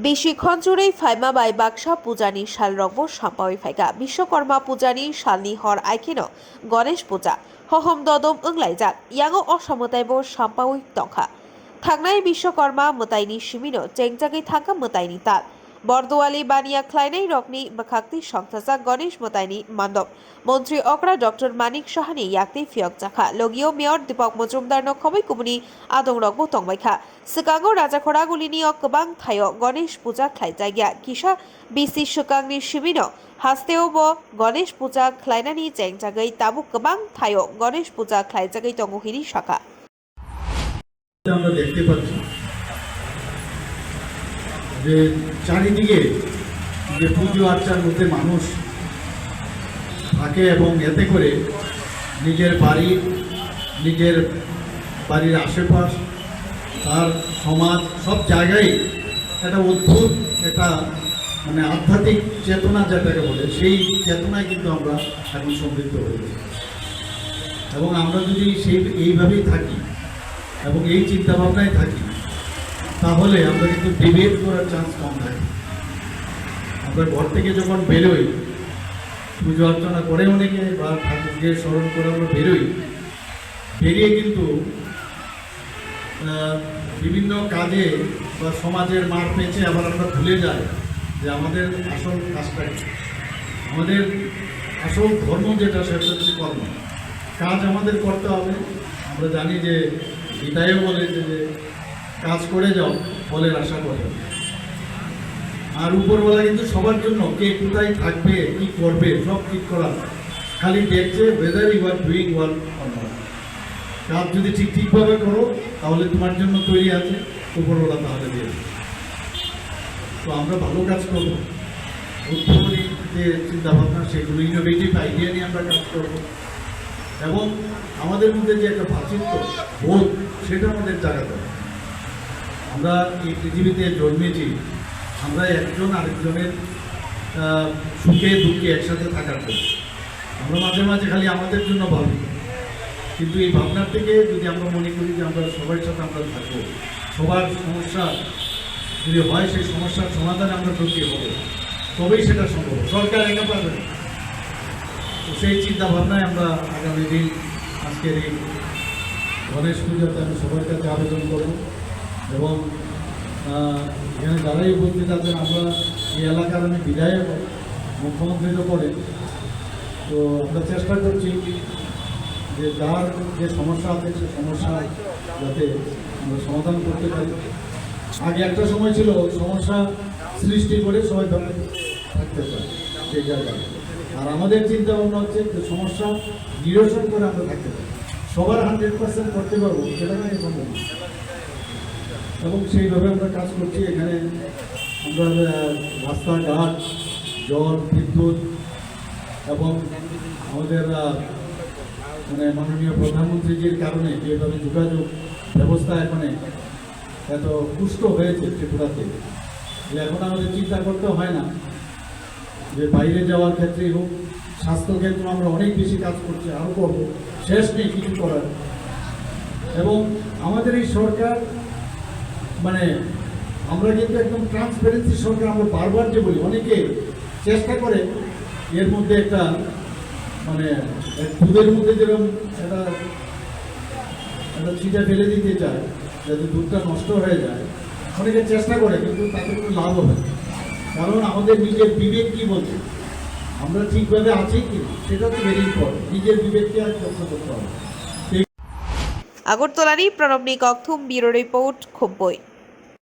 বেশিক্ষণ জুড়েই ফাইমা বাই বাক্সা পূজানি শাল রংব সাম্পাওই ফাইকা বিশ্বকর্মা পূজানি শালনি হর আইখেন গণেশ পূজা হহম দদম ওংলাইজাক ইয়াঙ্গো অসমতাইব সাম্পাওই তংখা থাংনাই বিশ্বকর্মা মোতাইনি সিমিনো চেংজাগै থাকা মোতাইনি তাল বরদোয়ালি বানিয়া খ্লাইনাই রকনি বখাক্তি সংস্থাজাক গণেশ মোতাইনি মান্ডব মন্ত্রী অকরা ডক্টর মানিক সাহানি ইয়াক্তি ফিয়ক জাখা লগিও মেয়র দীপক মজুমদার নখमै কুমনি আদং রকবো তংবাইখা সিকাগো রাজাখড়াগুলিনি অকবাং থায় গণেশ পূজা খ্লাইজাগিয়া কিসা বিসি সুকাংনি সিমিনো হাস্তেও ব গণেশ পূজা খ্লাইনানি চেংজাগै তাবু কবাং থায় গণেশ পূজা খ্লাইজাগै তংহিনি শাখা আমরা দেখতে পাচ্ছি যে চারিদিকে যে পুজো আর্চার মধ্যে মানুষ থাকে এবং এতে করে নিজের বাড়ির আশেপাশ তার সমাজ সব জায়গায় একটা অদ্ভুত একটা মানে আধ্যাত্মিক চেতনা যেটাকে বলে সেই চেতনায় কিন্তু আমরা এখন সমৃদ্ধ হয়েছি এবং আমরা যদি এইভাবেই থাকি এবং এই চিন্তাভাবনায় থাকি তাহলে আমরা কিন্তু ডিবেট করার চান্স কম থাকে। আমরা ঘর থেকে যখন বেরোই পুজো অর্চনা করে অনেকে বা ঠাকুরকে স্মরণ করে আমরা বেরিয়ে কিন্তু বিভিন্ন কাজে বা সমাজের মার পেঁচে আবার আমরা ভুলে যাই যে আমাদের আসল কাজটা আমাদের আসল ধর্ম যেটা সেটা হচ্ছে কর্ম। কাজ আমাদের করতে হবে। আমরা জানি যে গীতায়ও বলেছে যে কাজ করে যাও ফলের আশা করে। আর উপরওয়ালা কিন্তু সবার জন্য কে কোথায় থাকবে কি করবে সব ঠিক করা, খালি দেখছে whether you are doing well or not. কাজ যদি ঠিকভাবে করো তাহলে তোমার জন্য তৈরি আছে উপরওয়ালা, তাহলে দিয়ে। তো আমরা ভালো কাজ করবো, উদ্ভাবনী যে চিন্তাভাবনা সেগুলো ইনোভেটিভ আইডিয়া নিয়ে আমরা কাজ করবো এবং আমাদের মধ্যে যে একটা ভ্রাতৃত্ব বোধ সেটা আমাদের জাগাতে হবে। আমরা এই পৃথিবীতে জন্মেছি আমরা একজন আরেকজনের সুখে দুঃখে একসাথে থাকার জন্য। আমরা মাঝে মাঝে খালি আমাদের জন্য ভাবি, কিন্তু এই ভাবনার থেকে যদি আমরা মনে করি যে আমরা সবার সাথে আমরা থাকবো, সবার সমস্যা যদি হয় সেই সমস্যার সমাধানে আমরা ঢুকিয়ে হবো, তবেই সেটা সম্ভব। সরকার একা পাবে না। তো সেই চিন্তা ভাবনায় আমরা আগামী দিন আজকের এই গণেশ পুজোতে আমি সবার কাছে আবেদন করব এবং এখানে যারাই উপস্থিত আছেন, আমরা এই এলাকার আমি বিধায়ক, মুখ্যমন্ত্রী তো করে, তো আমরা চেষ্টা করছি যে যার যে সমস্যা আছে সে সমস্যা যাতে আমরা সমাধান করতে পারি। আগে একটা সময় ছিল সমস্যা সৃষ্টি করে সবাই থাকতে পারে সেই জায়গায়, আর আমাদের চিন্তা ভাবনা হচ্ছে যে সমস্যা নিরসন করে আমরা থাকতে পারি। সবার 100% করতে পারবো সেটা কিন্তু সম্ভব না এবং সেইভাবে আমরা কাজ করছি। এখানে আমরা রাস্তাঘাট, জল, বিদ্যুৎ এবং আমাদের মানে মাননীয় প্রধানমন্ত্রীজির কারণে যেভাবে যোগাযোগ ব্যবস্থা এখানে এত পুষ্ট হয়েছে ত্রিপুরাতে, যে এখন আমাদের চিন্তা করতে হয় না যে বাইরে যাওয়ার ক্ষেত্রেই হোক, স্বাস্থ্যক্ষেত্রে আমরা অনেক বেশি কাজ করছি, আরও করবো, শেষ নেই কিছু করার। এবং আমাদের এই সরকার মানে আমরা কিন্তু একদম ট্রান্সপারেন্সি সরকার। আমরা বারবার যে বলি, অনেকে চেষ্টা করে এর মধ্যে একটা মানে দুধের মধ্যে যেরকম একটা ছিটা ফেলে দিতে চায় যাতে দুধটা নষ্ট হয়ে যায়, অনেকে চেষ্টা করে, কিন্তু তাতে কোনো লাভ হবে না। কারণ আমাদের নিজের বিবেক কি বলছে, আমরা ঠিকভাবে আছি কি সেটা তো ভেরি ইম্পর্টেন্ট। নিজের বিবেককে আর প্রশ্ন করতে হবে। আগরতলানি প্রণব নিকথুম ব্যুরো রিপোর্ট খুব্বই।